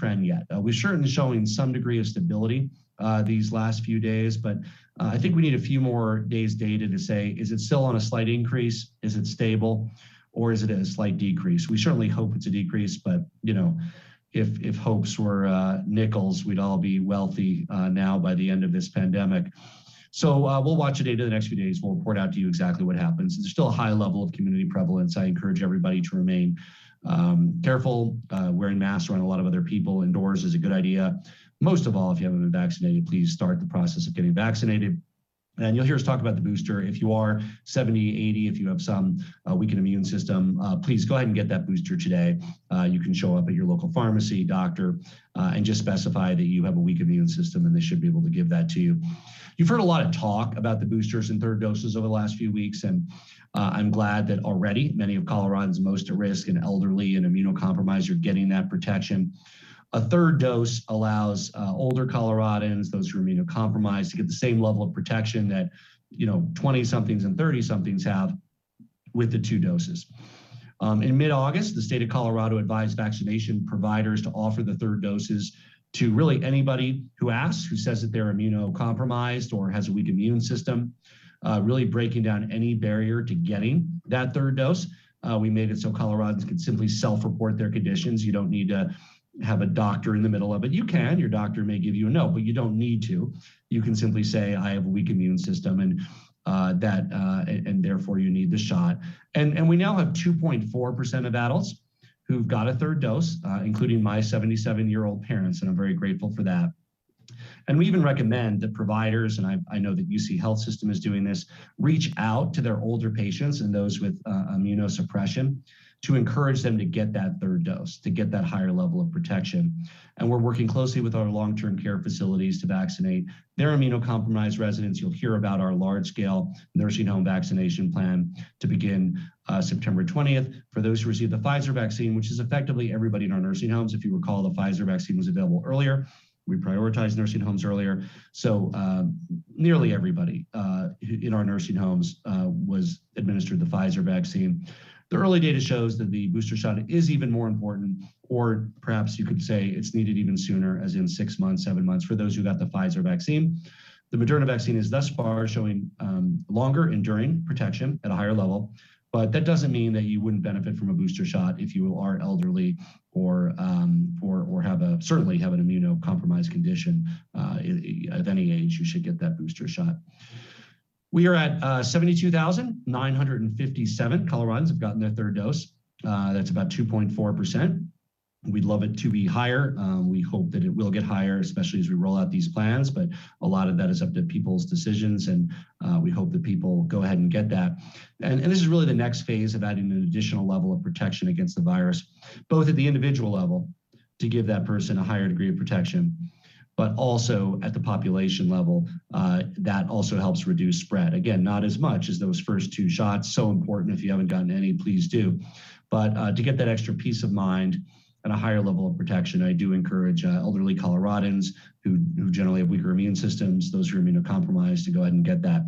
trend yet. We're certainly showing some degree of stability these last few days, but I think we need a few more days data to say, is it still on a slight increase? Is it stable? Or is it a slight decrease? We certainly hope it's a decrease, but if hopes were nickels, we'd all be wealthy now by the end of this pandemic. So we'll watch the data the next few days. We'll report out to you exactly what happens. There's still a high level of community prevalence. I encourage everybody to remain careful. Wearing masks around a lot of other people indoors is a good idea. Most of all, if you haven't been vaccinated, please start the process of getting vaccinated. And you'll hear us talk about the booster. If you are 70, 80, if you have some weakened immune system, please go ahead and get that booster today. You can show up at your local pharmacy, doctor, and just specify that you have a weak immune system, and they should be able to give that to you. You've heard a lot of talk about the boosters and third doses over the last few weeks, and I'm glad that already many of Coloradans most at risk and elderly and immunocompromised are getting that protection. A third dose allows older Coloradans, those who are immunocompromised, to get the same level of protection that 20-somethings and 30-somethings have with the 2 doses. In mid-August, the state of Colorado advised vaccination providers to offer the third doses to really anybody who asks, who says that they're immunocompromised or has a weak immune system, really breaking down any barrier to getting that third dose. We made it so Coloradans can simply self-report their conditions. You don't need to have a doctor in the middle of it. You can, your doctor may give you a note, but you don't need to. You can simply say, I have a weak immune system and therefore you need the shot. And we now have 2.4% of adults who've got a third dose, including my 77-year-old parents, and I'm very grateful for that. And we even recommend that providers, and I know that UC Health System is doing this, reach out to their older patients and those with immunosuppression to encourage them to get that third dose, to get that higher level of protection. And we're working closely with our long-term care facilities to vaccinate their immunocompromised residents. You'll hear about our large-scale nursing home vaccination plan to begin September 20th for those who receive the Pfizer vaccine, which is effectively everybody in our nursing homes. If you recall, the Pfizer vaccine was available earlier. We prioritized nursing homes earlier. So nearly everybody in our nursing homes was administered the Pfizer vaccine. The early data shows that the booster shot is even more important, or perhaps you could say it's needed even sooner, as in 6 months, 7 months for those who got the Pfizer vaccine. The Moderna vaccine is thus far showing longer enduring protection at a higher level, but that doesn't mean that you wouldn't benefit from a booster shot if you are elderly or certainly have an immunocompromised condition. At any age, you should get that booster shot. We are at 72,957 Coloradans have gotten their third dose. That's about 2.4%. We'd love it to be higher. We hope that it will get higher, especially as we roll out these plans, but a lot of that is up to people's decisions, and we hope that people go ahead and get that. And this is really the next phase of adding an additional level of protection against the virus, both at the individual level to give that person a higher degree of protection, but also at the population level, that also helps reduce spread. Again, not as much as those first 2 shots. So important. If you haven't gotten any, please do. But to get that extra peace of mind and a higher level of protection, I do encourage elderly Coloradans who generally have weaker immune systems, those who are immunocompromised, to go ahead and get that.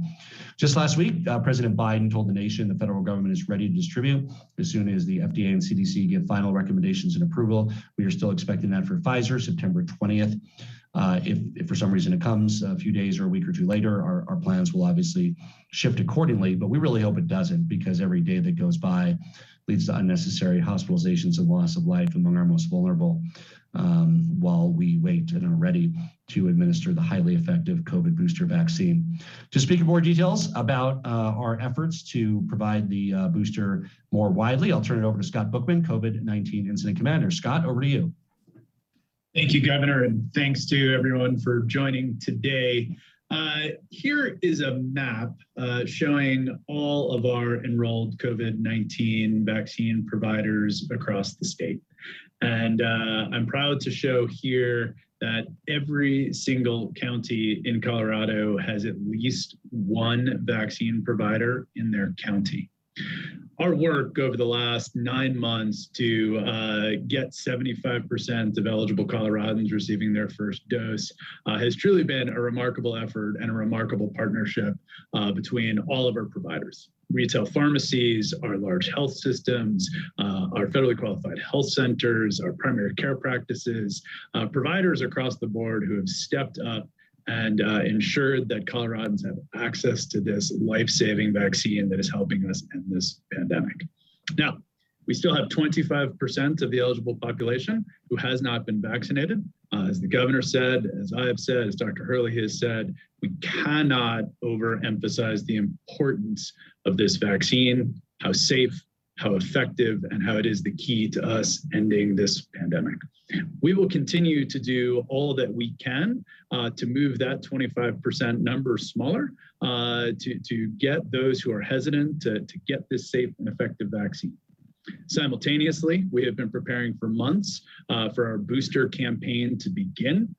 Just last week, President Biden told the nation the federal government is ready to distribute as soon as the FDA and CDC give final recommendations and approval. We are still expecting that for Pfizer, September 20th. If for some reason it comes a few days or a week or 2 later, our plans will obviously shift accordingly, but we really hope it doesn't, because every day that goes by leads to unnecessary hospitalizations and loss of life among our most vulnerable while we wait and are ready to administer the highly effective COVID booster vaccine. To speak in more details about our efforts to provide the booster more widely, I'll turn it over to Scott Bookman, COVID-19 Incident Commander. Scott, over to you. Thank you, Governor, and thanks to everyone for joining today. Here is a map showing all of our enrolled COVID-19 vaccine providers across the state. And I'm proud to show here that every single county in Colorado has at least 1 vaccine provider in their county. Our work over the last 9 months to get 75% of eligible Coloradans receiving their first dose has truly been a remarkable effort and a remarkable partnership between all of our providers. retail pharmacies, our large health systems, our federally qualified health centers, our primary care practices, providers across the board who have stepped up and ensured that Coloradans have access to this life-saving vaccine that is helping us end this pandemic. Now, we still have 25% of the eligible population who has not been vaccinated. As the governor said, as I have said, as Dr. Hurley has said, we cannot overemphasize the importance of this vaccine, how safe, how effective, and how it is the key to us ending this pandemic. We will continue to do all that we can to move that 25% number smaller, to get those who are hesitant to get this safe and effective vaccine. Simultaneously, we have been preparing for months for our booster campaign to begin.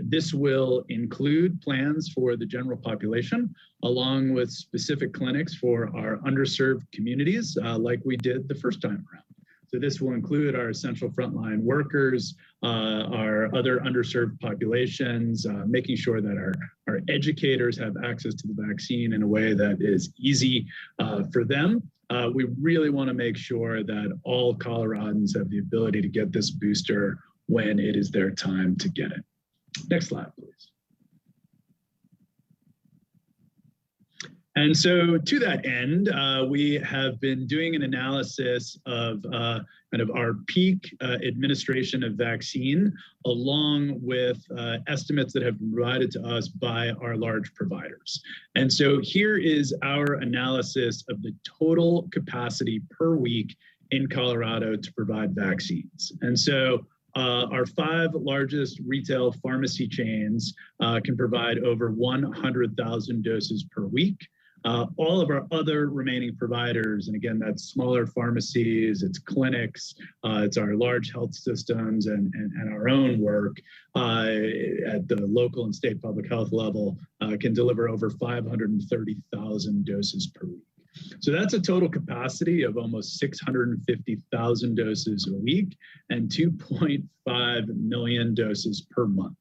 This will include plans for the general population, along with specific clinics for our underserved communities, like we did the first time around. So this will include our essential frontline workers, our other underserved populations, making sure that our educators have access to the vaccine in a way that is easy for them. We really want to make sure that all Coloradans have the ability to get this booster when it is their time to get it. Next slide, please. And so to that end, we have been doing an analysis of kind of our peak administration of vaccine, along with estimates that have been provided to us by our large providers. And so here is our analysis of the total capacity per week in Colorado to provide vaccines. And so our 5 largest retail pharmacy chains can provide over 100,000 doses per week. All of our other remaining providers, and again, that's smaller pharmacies, it's clinics, it's our large health systems and our own work at the local and state public health level, can deliver over 530,000 doses per week. So that's a total capacity of almost 650,000 doses a week and 2.5 million doses per month.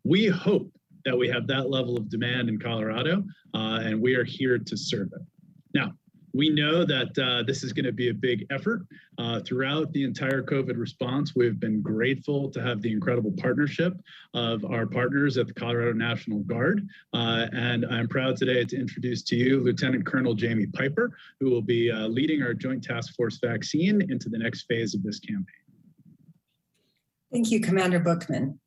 We hope that we have that level of demand in Colorado, and we are here to serve it. Now, we know that this is going to be a big effort. Throughout the entire COVID response, we've been grateful to have the incredible partnership of our partners at the Colorado National Guard. And I'm proud today to introduce to you Lieutenant Colonel Jamie Piper, who will be leading our Joint Task Force vaccine into the next phase of this campaign. Thank you, Commander Bookman.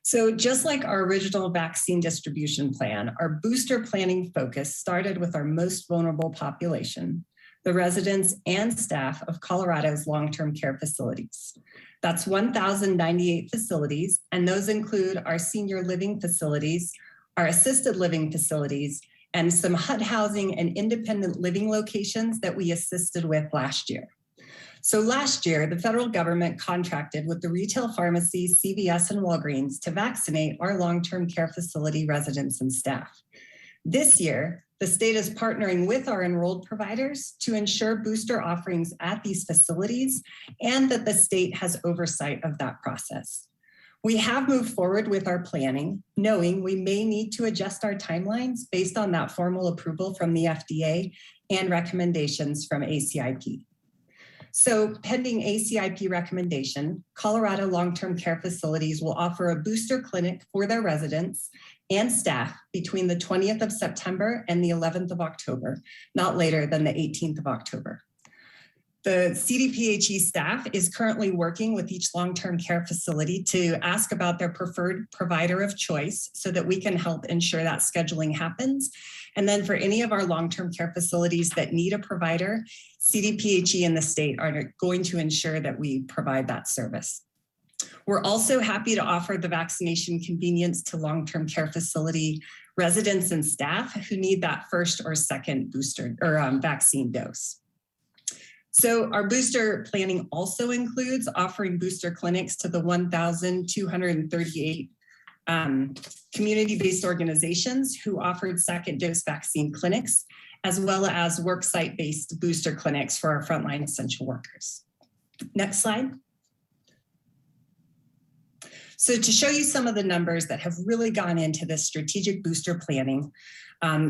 So just like our original vaccine distribution plan, our booster planning focus started with our most vulnerable population, the residents and staff of Colorado's long-term care facilities. That's 1,098 facilities, and those include our senior living facilities, our assisted living facilities, and some HUD housing and independent living locations that we assisted with last year. So last year, the federal government contracted with the retail pharmacies, CVS, and Walgreens to vaccinate our long-term care facility residents and staff. This year, the state is partnering with our enrolled providers to ensure booster offerings at these facilities and that the state has oversight of that process. We have moved forward with our planning, knowing we may need to adjust our timelines based on that formal approval from the FDA and recommendations from ACIP. So pending ACIP recommendation, Colorado long-term care facilities will offer a booster clinic for their residents and staff between the 20th of September and the 11th of October, not later than the 18th of October. The CDPHE staff is currently working with each long-term care facility to ask about their preferred provider of choice so that we can help ensure that scheduling happens. And then for any of our long-term care facilities that need a provider, CDPHE and the state are going to ensure that we provide that service. We're also happy to offer the vaccination convenience to long-term care facility residents and staff who need that first or second booster or vaccine dose. So our booster planning also includes offering booster clinics to the 1,238 community-based organizations who offered second dose vaccine clinics, as well as worksite-based booster clinics for our frontline essential workers. Next slide. So to show you some of the numbers that have really gone into this strategic booster planning,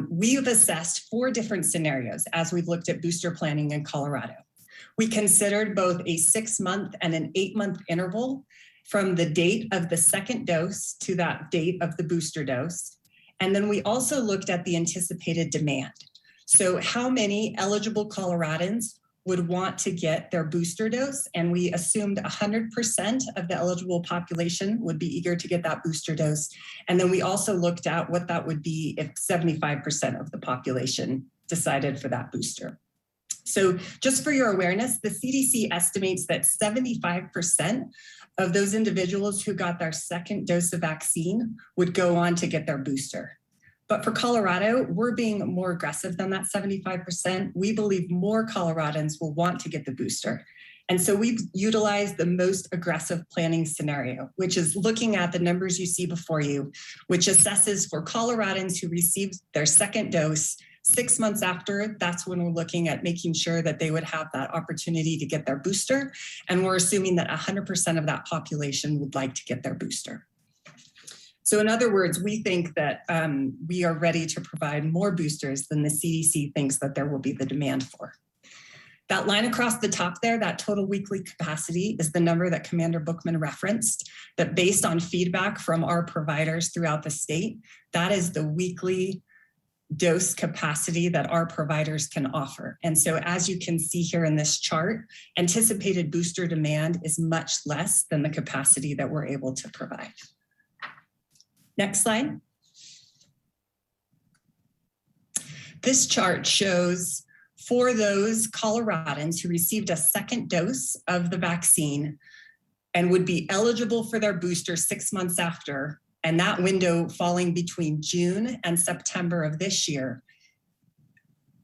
we've assessed 4 different scenarios as we've looked at booster planning in Colorado. We considered both a 6-month and an 8-month interval from the date of the second dose to that date of the booster dose. And then we also looked at the anticipated demand. So how many eligible Coloradans would want to get their booster dose? And we assumed 100% of the eligible population would be eager to get that booster dose. And then we also looked at what that would be if 75% of the population decided for that booster. So just for your awareness, the CDC estimates that 75% of those individuals who got their second dose of vaccine would go on to get their booster. But for Colorado, we're being more aggressive than that 75%. We believe more Coloradans will want to get the booster. And so we've utilized the most aggressive planning scenario, which is looking at the numbers you see before you, which assesses for Coloradans who received their second dose 6 months after. That's when we're looking at making sure that they would have that opportunity to get their booster. And we're assuming that 100% of that population would like to get their booster. So in other words, we think that we are ready to provide more boosters than the CDC thinks that there will be the demand for. That line across the top there, that total weekly capacity, is the number that Commander Bookman referenced, that based on feedback from our providers throughout the state, that is the weekly dose capacity that our providers can offer. And so as you can see here in this chart, anticipated booster demand is much less than the capacity that we're able to provide. Next slide. This chart shows for those Coloradans who received a second dose of the vaccine and would be eligible for their booster 6 months after, and that window falling between June and September of this year,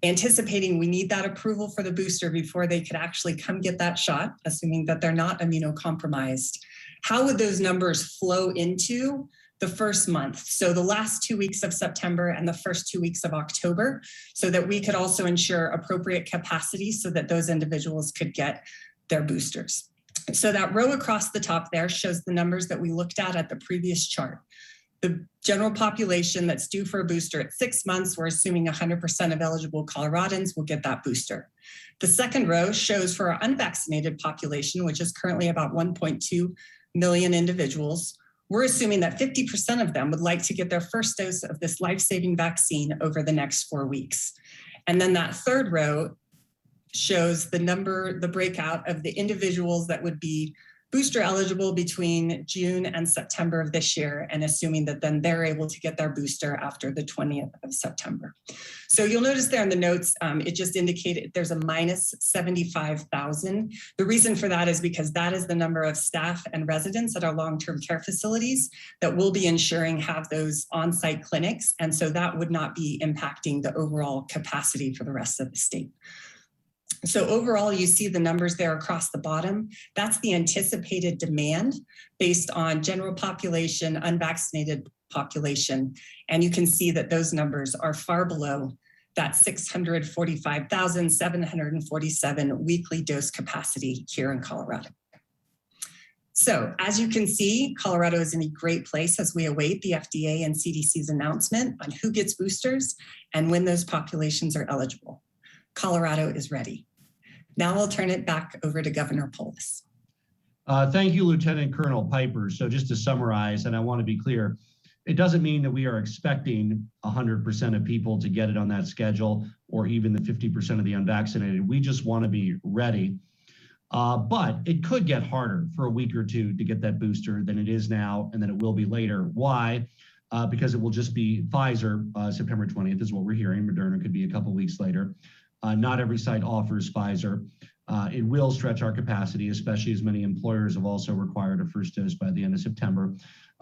anticipating we need that approval for the booster before they could actually come get that shot, assuming that they're not immunocompromised. How would those numbers flow into the first month? So the last 2 weeks of September and the first 2 weeks of October, so that we could also ensure appropriate capacity so that those individuals could get their boosters. So that row across the top there shows the numbers that we looked at the previous chart. The general population that's due for a booster at 6 months, we're assuming 100% of eligible Coloradans will get that booster. The second row shows for our unvaccinated population, which is currently about 1.2 million individuals, we're assuming that 50% of them would like to get their first dose of this life-saving vaccine over the next 4 weeks. And then that third row shows the breakout of the individuals that would be booster eligible between June and September of this year, and assuming that then they're able to get their booster after the 20th of September. So you'll notice there in the notes, it just indicated there's a minus 75,000. The reason for that is because that is the number of staff and residents at our long-term care facilities that will be ensuring have those on-site clinics. And so that would not be impacting the overall capacity for the rest of the state. So overall, you see the numbers there across the bottom. That's the anticipated demand based on general population, unvaccinated population. And you can see that those numbers are far below that 645,747 weekly dose capacity here in Colorado. So as you can see, Colorado is in a great place as we await the FDA and CDC's announcement on who gets boosters and when those populations are eligible. Colorado is ready. Now I'll turn it back over to Governor Polis. Thank you, Lieutenant Colonel Piper. So just to summarize, and I want to be clear, it doesn't mean that we are expecting 100% of people to get it on that schedule or even the 50% of the unvaccinated. We just want to be ready. But it could get harder for a week or two to get that booster than it is now and than it will be later. Why? Because it will just be Pfizer, September 20th is what we're hearing. Moderna could be a couple weeks later. Not every site offers Pfizer. It will stretch our capacity, especially as many employers have also required a first dose by the end of September.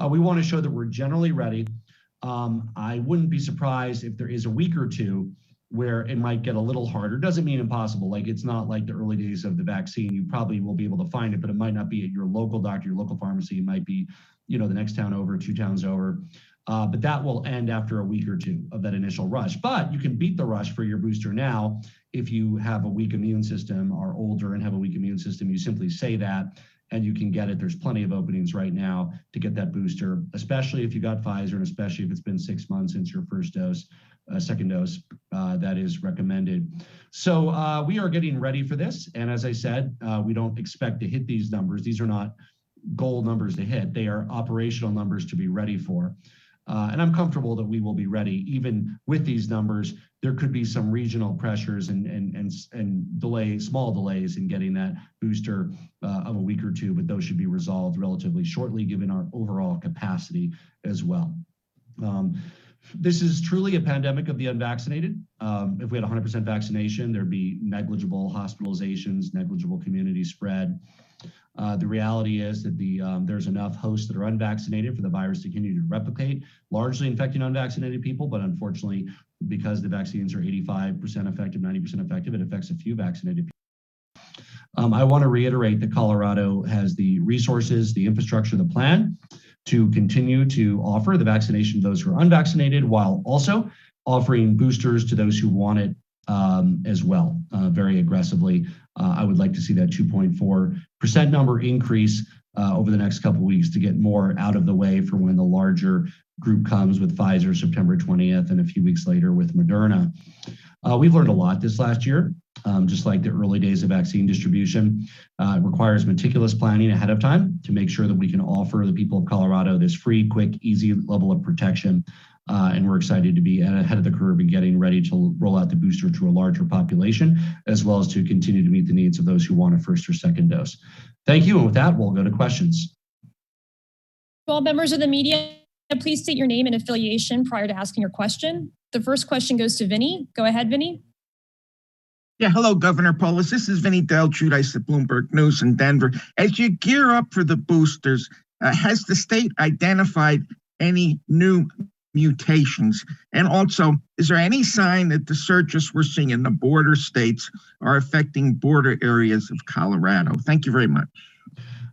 We want to show that we're generally ready. I wouldn't be surprised if there is a week or two where it might get a little harder. Doesn't mean impossible. Like it's not like the early days of the vaccine. You probably will be able to find it, but it might not be at your local doctor, your local pharmacy. It might be, the next town over, 2 towns over. But that will end after a week or two of that initial rush. But you can beat the rush for your booster now if you have a weak immune system, are older and have a weak immune system. You simply say that, and you can get it. There's plenty of openings right now to get that booster, especially if you got Pfizer and especially if it's been 6 months since your first dose, second dose, that is recommended. So we are getting ready for this. And as I said, we don't expect to hit these numbers. These are not goal numbers to hit. They are operational numbers to be ready for. And I'm comfortable that we will be ready. Even with these numbers, there could be some regional pressures and delays, small delays in getting that booster of a week or two, but those should be resolved relatively shortly given our overall capacity as well. This is truly a pandemic of the unvaccinated. If we had 100% vaccination, there'd be negligible hospitalizations, negligible community spread. The reality is that there's enough hosts that are unvaccinated for the virus to continue to replicate, largely infecting unvaccinated people, but unfortunately, because the vaccines are 85% effective, 90% effective, it affects a few vaccinated people. I want to reiterate that Colorado has the resources, the infrastructure, the plan to continue to offer the vaccination to those who are unvaccinated while also offering boosters to those who want it as well, very aggressively. I would like to see that 2.4% number increase over the next couple of weeks to get more out of the way for when the larger group comes with Pfizer September 20th and a few weeks later with Moderna. We've learned a lot this last year, just like the early days of vaccine distribution. It requires meticulous planning ahead of time to make sure that we can offer the people of Colorado this free, quick, easy level of protection. And we're excited to be ahead of the curve and getting ready to roll out the booster to a larger population, as well as to continue to meet the needs of those who want a first or second dose. Thank you. And with that, we'll go to questions. All members of the media, please state your name and affiliation prior to asking your question. The first question goes to Vinny. Go ahead, Vinny. Yeah, hello, Governor Polis. This is Vinny Del Giudice at Bloomberg News in Denver. As you gear up for the boosters, has the state identified any new mutations? And also, is there any sign that the surges we're seeing in the border states are affecting border areas of Colorado? Thank you very much.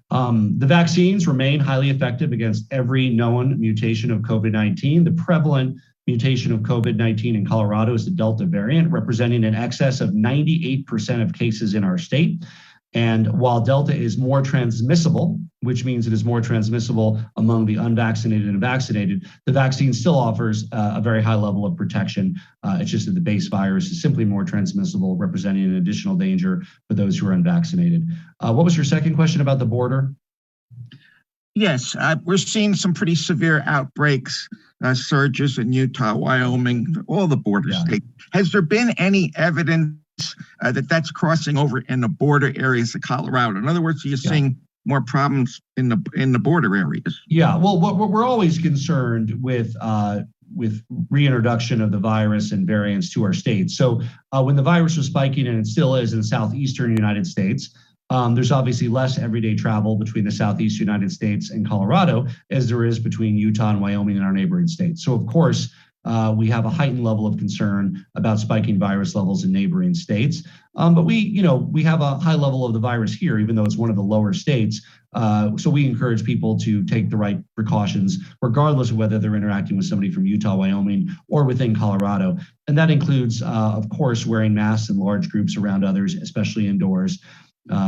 The vaccines remain highly effective against every known mutation of COVID-19. The prevalent mutation of COVID-19 in Colorado is the Delta variant, representing an excess of 98% of cases in our state. And while Delta is more transmissible, which means it is more transmissible among the unvaccinated and vaccinated, the vaccine still offers a very high level of protection. It's just that the base virus is simply more transmissible, representing an additional danger for those who are unvaccinated. What was your second question about the border? Yes, we're seeing some pretty severe outbreaks, surges in Utah, Wyoming, all the border states. Has there been any evidence that that's crossing over in the border areas of Colorado? In other words, are you seeing more problems in the border areas? Yeah, well, we're always concerned with reintroduction of the virus and variants to our state. So when the virus was spiking, and it still is in the southeastern United States, there's obviously less everyday travel between the southeast United States and Colorado as there is between Utah and Wyoming and our neighboring states. So of course, we have a heightened level of concern about spiking virus levels in neighboring states. But we have a high level of the virus here, even though it's one of the lower states. So we encourage people to take the right precautions, regardless of whether they're interacting with somebody from Utah, Wyoming, or within Colorado. And that includes, of course, wearing masks in large groups around others, especially indoors.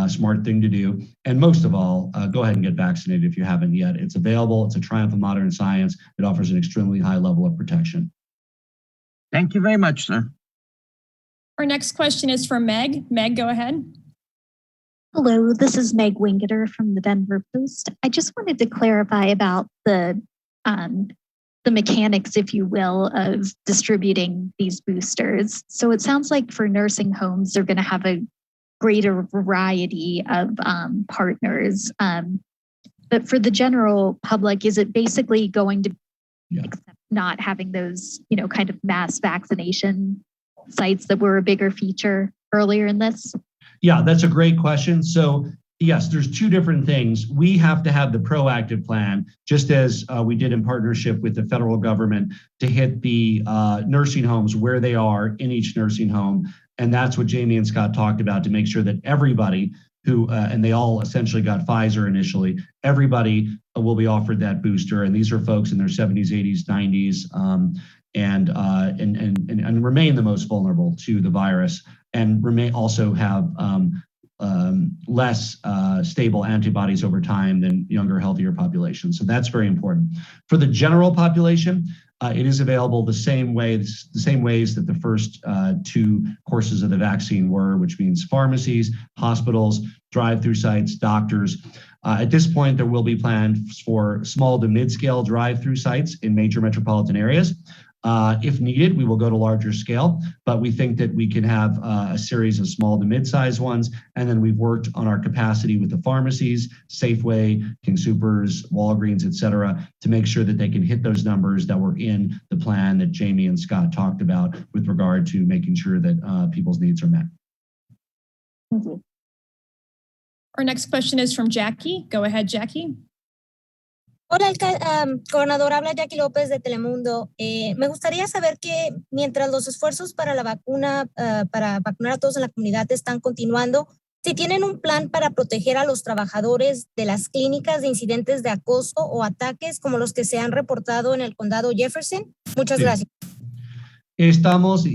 Smart thing to do. And most of all, go ahead and get vaccinated if you haven't yet. It's available. It's a triumph of modern science. It offers an extremely high level of protection. Thank you very much, sir. Our next question is from Meg. Meg, go ahead. Hello, this is Meg Wingeter from the Denver Post. I just wanted to clarify about the mechanics, if you will, of distributing these boosters. So it sounds like for nursing homes, they're going to have a greater variety of partners. But for the general public, is it basically going to accept not having those, kind of mass vaccination sites that were a bigger feature earlier in this? Yeah, that's a great question. So yes, there's two different things. We have to have the proactive plan, just as we did in partnership with the federal government, to hit the nursing homes where they are in each nursing home. And that's what Jamie and Scott talked about, to make sure that everybody who, and they all essentially got Pfizer initially, everybody will be offered that booster. And these are folks in their 70s, 80s, 90s, and remain the most vulnerable to the virus, and also have less stable antibodies over time than younger, healthier populations. So that's very important. For the general population, it is available the same ways that the first two courses of the vaccine were, which means pharmacies, hospitals, drive-through sites, doctors. At this point, there will be plans for small to mid-scale drive-through sites in major metropolitan areas. If needed, we will go to larger scale, but we think that we can have a series of small to mid-sized ones. And then we've worked on our capacity with the pharmacies, Safeway, King Soopers, Walgreens, et cetera, to make sure that they can hit those numbers that were in the plan that Jamie and Scott talked about with regard to making sure that people's needs are met. Thank you. Our next question is from Jackie. Go ahead, Jackie. Hola, gobernador, habla Jackie López de Telemundo. Me gustaría saber que mientras los esfuerzos para la vacuna, para vacunar a todos en la comunidad están continuando, si tienen un plan para proteger a los trabajadores de las clínicas de incidentes de acoso o ataques como los que se han reportado en el condado Jefferson. Muchas gracias. Estamos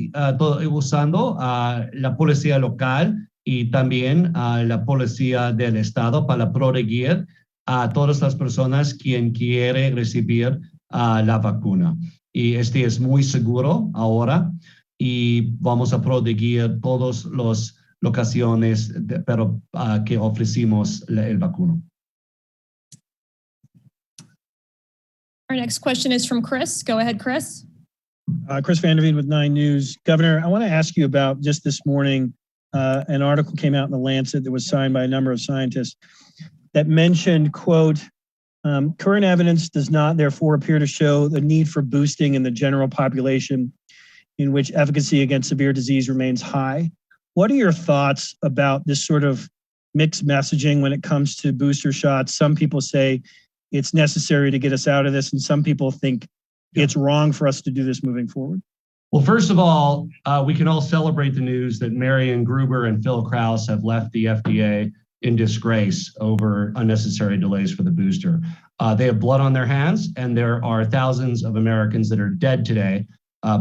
usando la policía local y también la policía del estado para proteger a todas las personas quien quiere recibir la vacuna. Y este es muy seguro ahora y vamos a proteger todas las locaciones que ofrecimos el vacuno. Our next question is from Chris. Go ahead, Chris. Chris Vanderveen with 9 News. Governor, I want to ask you about just this morning, an article came out in the Lancet that was signed by a number of scientists that mentioned, quote, current evidence does not therefore appear to show the need for boosting in the general population in which efficacy against severe disease remains high. What are your thoughts about this sort of mixed messaging when it comes to booster shots? Some people say it's necessary to get us out of this, and some people think it's wrong for us to do this moving forward. Well, first of all, we can all celebrate the news that Marion Gruber and Phil Krause have left the FDA in disgrace over unnecessary delays for the booster. They have blood on their hands, and there are thousands of Americans that are dead today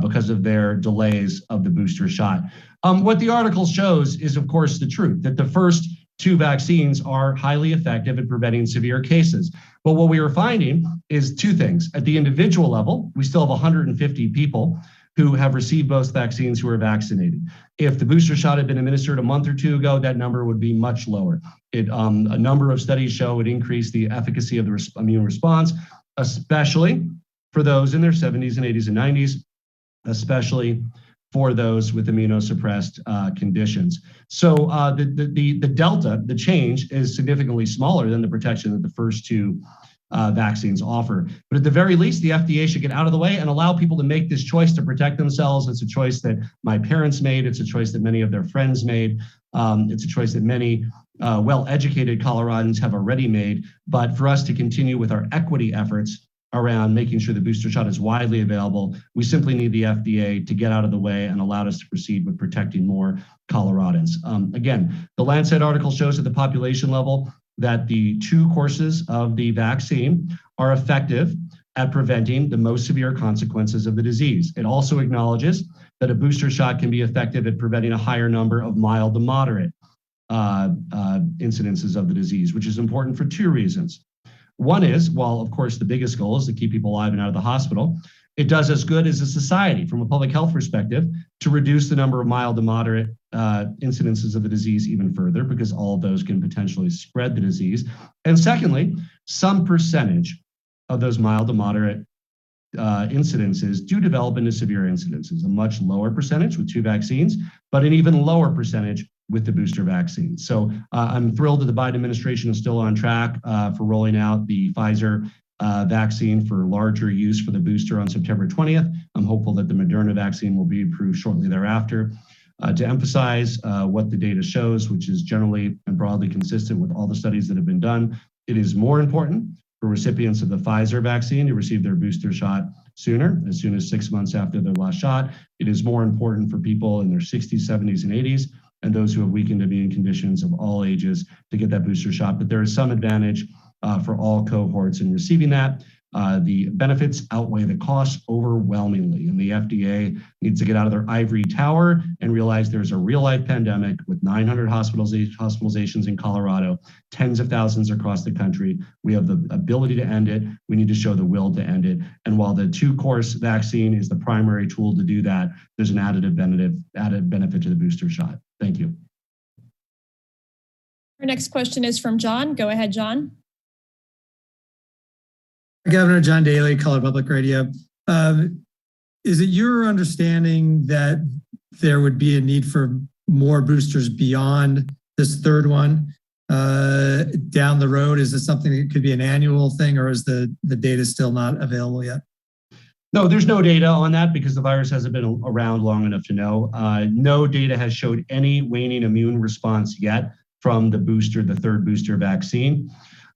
because of their delays of the booster shot. What the article shows is, of course, the truth, that the first 2 vaccines are highly effective at preventing severe cases. But what we are finding is 2 things. At the individual level, we still have 150 people who have received both vaccines who are vaccinated. If the booster shot had been administered a month or 2 ago, that number would be much lower. A number of studies show it increased the efficacy of the immune response, especially for those in their 70s and 80s and 90s, especially for those with immunosuppressed conditions. So the delta, the change, is significantly smaller than the protection that the first 2 vaccines offer. But at the very least, the FDA should get out of the way and allow people to make this choice to protect themselves. It's a choice that my parents made. It's a choice that many of their friends made. It's a choice that many well-educated Coloradans have already made. But for us to continue with our equity efforts around making sure the booster shot is widely available, we simply need the FDA to get out of the way and allow us to proceed with protecting more Coloradans. Again, the Lancet article shows at the population level that the 2 courses of the vaccine are effective at preventing the most severe consequences of the disease. It also acknowledges that a booster shot can be effective at preventing a higher number of mild to moderate incidences of the disease, which is important for 2 reasons. One is, while of course the biggest goal is to keep people alive and out of the hospital, it does as good as a society from a public health perspective to reduce the number of mild to moderate incidences of the disease even further, because all of those can potentially spread the disease. And secondly, some percentage of those mild to moderate incidences do develop into severe incidences, a much lower percentage with 2 vaccines, but an even lower percentage with the booster vaccine. So I'm thrilled that the Biden administration is still on track for rolling out the Pfizer vaccine for larger use for the booster on September 20th. I'm hopeful that the Moderna vaccine will be approved shortly thereafter. To emphasize what the data shows, which is generally and broadly consistent with all the studies that have been done, it is more important for recipients of the Pfizer vaccine to receive their booster shot sooner, as soon as 6 months after their last shot. It is more important for people in their 60s, 70s, and 80s, and those who have weakened immune conditions of all ages to get that booster shot. But there is some advantage for all cohorts in receiving that. The benefits outweigh the costs overwhelmingly, and the FDA needs to get out of their ivory tower and realize there's a real-life pandemic with 900 hospitalizations in Colorado, tens of thousands across the country. We have the ability to end it. We need to show the will to end it. And while the 2-course vaccine is the primary tool to do that, there's an added benefit to the booster shot. Thank you. Our next question is from John. Go ahead, John. Governor John Daly, Color Public Radio. Is it your understanding that there would be a need for more boosters beyond this third one down the road? Is this something that could be an annual thing, or is the data still not available yet? No, there's no data on that because the virus hasn't been around long enough to know. No data has showed any waning immune response yet from the third booster vaccine.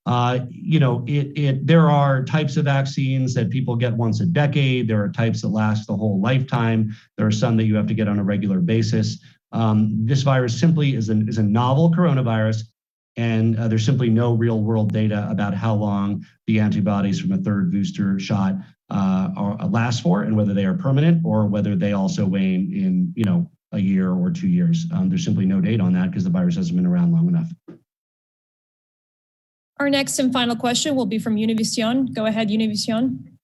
There are types of vaccines that people get once a decade. There are types that last the whole lifetime. There are some that you have to get on a regular basis. This virus simply is a novel coronavirus, and there's simply no real world data about how long the antibodies from a third booster shot last for, and whether they are permanent or whether they also wane in, a year or 2 years. There's simply no data on that because the virus hasn't been around long enough. Our next and final question will be from Univision. Go ahead, Univision.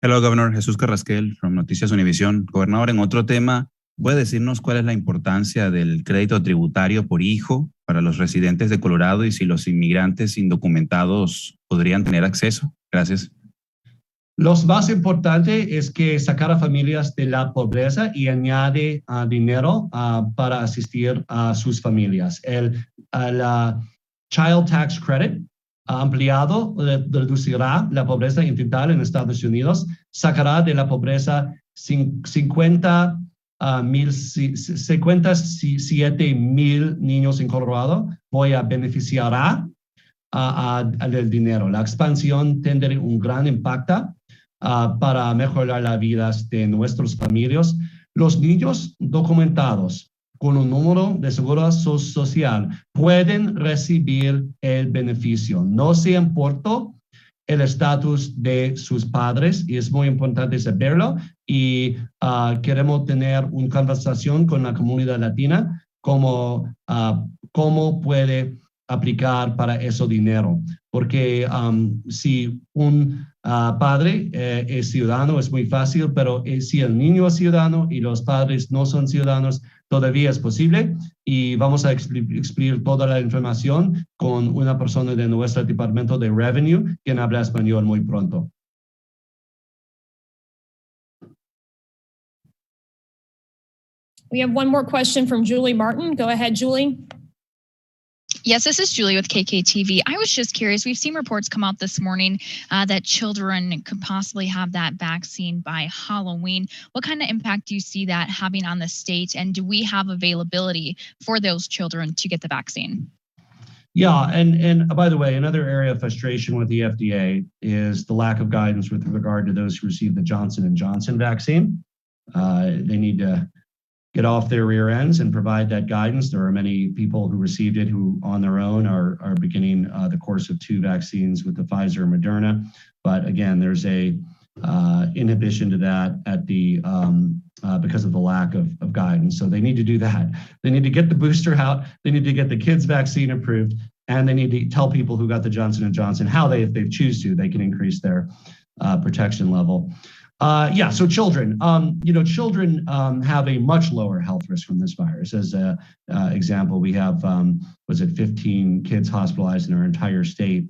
Hello, Governor. Jesús Carrasquel from Noticias Univision. Gobernador, en otro tema, ¿puede decirnos cuál es la importancia del crédito tributario por hijo para los residentes de Colorado y si los inmigrantes indocumentados podrían tener acceso? Gracias. Lo más importante es que sacar a familias de la pobreza y añade dinero para asistir a sus familias. La Child Tax Credit ampliado reducirá la pobreza infantil en Estados Unidos, sacará de la pobreza 57,000 niños en Colorado. Beneficiará del dinero. La expansión tendrá un gran impacto para mejorar las vidas de nuestras familias. Los niños documentados con un número de seguro social pueden recibir el beneficio. No se importa el estatus de sus padres, y es muy importante saberlo, y queremos tener una conversación con la comunidad latina cómo puede aplicar para ese dinero, porque si un padre es ciudadano es muy fácil, pero si el niño es ciudadano y los padres no son ciudadanos, todavía es posible, y vamos a explicar toda la información con una persona de nuestro departamento de Revenue quien habla español muy pronto. We have one more question from Julie Martin. Go ahead, Julie. Yes, this is Julie with KKTV. I was just curious. We've seen reports come out this morning that children could possibly have that vaccine by Halloween. What kind of impact do you see that having on the state? And do we have availability for those children to get the vaccine? Yeah, and by the way, another area of frustration with the FDA is the lack of guidance with regard to those who receive the Johnson & Johnson vaccine. They need to get off their rear ends and provide that guidance. There are many people who received it who on their own are beginning the course of 2 vaccines with the Pfizer and Moderna. But again, there's a inhibition to that at the because of the lack of guidance. So they need to do that. They need to get the booster out. They need to get the kids' vaccine approved, and they need to tell people who got the Johnson & Johnson how if they choose to, they can increase their protection level. So children, children have a much lower health risk from this virus. As an example, we have, 15 kids hospitalized in our entire state.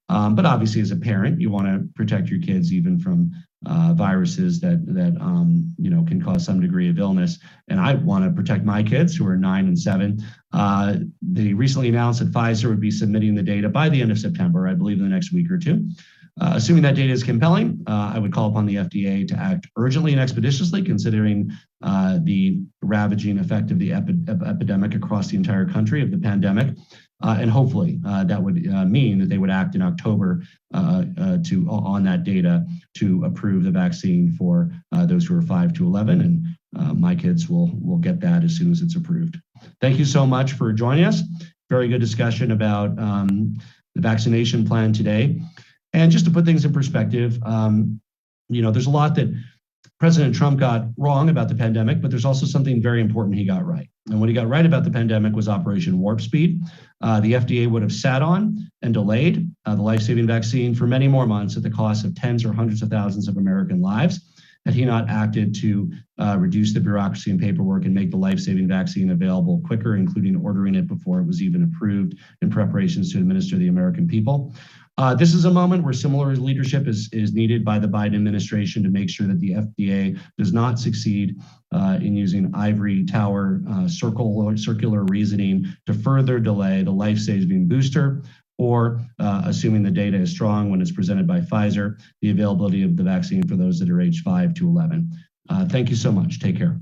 But obviously, as a parent, you want to protect your kids even from viruses that can cause some degree of illness. And I want to protect my kids who are 9 and 7. They recently announced that Pfizer would be submitting the data by the end of September, I believe in the next week or 2. Assuming that data is compelling, I would call upon the FDA to act urgently and expeditiously, considering the ravaging effect of the epidemic across the entire country of the pandemic. And hopefully that would mean that they would act in October on that data to approve the vaccine for those who are 5 to 11. And my kids will get that as soon as it's approved. Thank you so much for joining us. Very good discussion about the vaccination plan today. And just to put things in perspective, there's a lot that President Trump got wrong about the pandemic, but there's also something very important he got right. And what he got right about the pandemic was Operation Warp Speed. The FDA would have sat on and delayed the life-saving vaccine for many more months at the cost of tens or hundreds of thousands of American lives had he not acted to reduce the bureaucracy and paperwork and make the life-saving vaccine available quicker, including ordering it before it was even approved in preparations to administer the American people. This is a moment where similar leadership is needed by the Biden administration to make sure that the FDA does not succeed in using ivory tower circular reasoning to further delay the life-saving booster, or assuming the data is strong when it's presented by Pfizer, the availability of the vaccine for those that are age 5 to 11. Thank you so much. Take care.